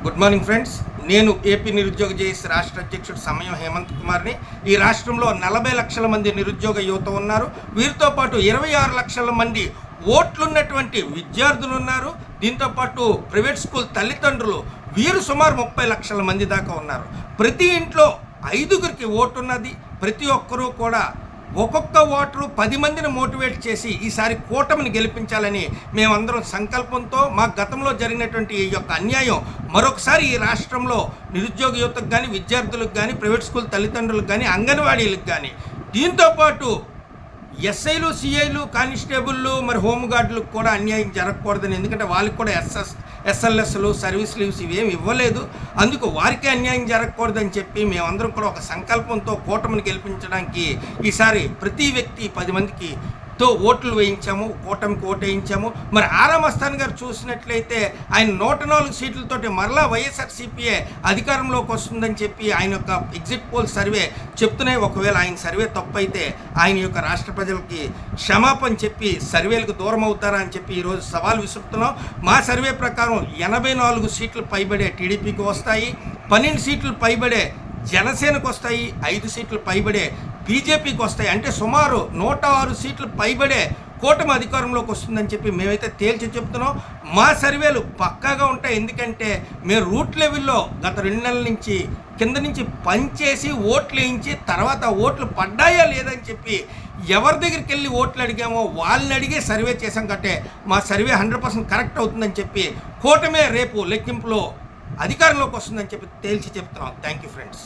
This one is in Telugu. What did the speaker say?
Good morning friends. నేను ఏపీ నిరుద్యోగ జేఏసీ రాష్ట్ర అధ్యక్షుడు సమయం హేమంత్ కుమార్ని. ఈ రాష్ట్రంలో 40 లక్షల మంది నిరుద్యోగ యువత ఉన్నారు. వీరితో పాటు 26 లక్షల మంది ఓట్లున్నటువంటి విద్యార్థులు ఉన్నారు. దీంతోపాటు ప్రైవేట్ స్కూల్ తల్లిదండ్రులు వీరు సుమారు 30 లక్షల మంది దాకా ఉన్నారు. ప్రతి ఇంట్లో 5గురికి ఓటు ఉన్నది. ప్రతి ఒక్కరూ కూడా ఒక్కొక్క ఓటరు 10 మందిని మోటివేట్ చేసి ఈసారి కూటమిని గెలిపించాలని మేమందరం సంకల్పంతో మా గతంలో జరిగినటువంటి ఈ యొక్క అన్యాయం మరొకసారి ఈ రాష్ట్రంలో నిరుద్యోగ యువతకు కానీ, విద్యార్థులకు కానీ, ప్రైవేట్ స్కూల్ తల్లిదండ్రులకు కానీ, అంగన్వాడీలకు కానీ, దీంతోపాటు ఎస్ఐలు, సిఐలు, కానిస్టేబుళ్ళు, మరి హోంగార్డులకు కూడా అన్యాయం జరగకూడదని. ఎందుకంటే వాళ్ళకి కూడా ఎస్ఎల్ఎస్లు, సర్వీస్ లీవ్స్ ఇవేమి ఇవ్వలేదు. అందుకు వారికి అన్యాయం జరగకూడదని చెప్పి మేమందరం కూడా ఒక సంకల్పంతో కూటమిని గెలిపించడానికి ఈసారి ప్రతి వ్యక్తి 10 మందికి ఓట్లు వేయించాము, కూటమికి ఓటు వేయించాము. మరి ఆరా మస్తాన్ గారు చూసినట్లయితే ఆయన 104 సీట్లతోటి మరలా వైఎస్ఆర్సీపీఏ అధికారంలోకి వస్తుందని చెప్పి ఆయన యొక్క ఎగ్జిట్ పోల్ సర్వే చెప్తున్నాయి. ఒకవేళ ఆయన సర్వే తప్పైతే ఆయన యొక్క రాష్ట్ర ప్రజలకి క్షమాపణ చెప్పి సర్వేలకు దూరం అవుతారా అని చెప్పి ఈరోజు సవాల్ విసురుతున్నాం. మా సర్వే ప్రకారం 84 సీట్లు పైబడే టీడీపీకి వస్తాయి, 12 సీట్లు పైబడే జనసేనకు వస్తాయి, 5 సీట్లు పైబడే బీజేపీకి వస్తాయి. అంటే సుమారు 106 సీట్లు పైబడే కూటమి అధికారంలోకి వస్తుందని చెప్పి మేమైతే తేల్చి చెప్తున్నాం. మా సర్వేలు పక్కాగా ఉంటాయి. ఎందుకంటే మేము రూట్ లెవెల్లో గత 2 నెలల నుంచి కింద నుంచి పనిచేసి ఓట్లు వేయించి తర్వాత ఓట్లు పడ్డాయా లేదని చెప్పి ఎవరి దగ్గరికి వెళ్ళి ఓట్లు అడిగామో వాళ్ళని అడిగే సర్వే చేసాం. కట్టే మా సర్వే 100% కరెక్ట్ అవుతుందని చెప్పి కూటమే రేపు లెక్కింపులో అధికారంలోకి వస్తుందని చెప్పి తేల్చి చెప్తున్నాం. Thank you friends.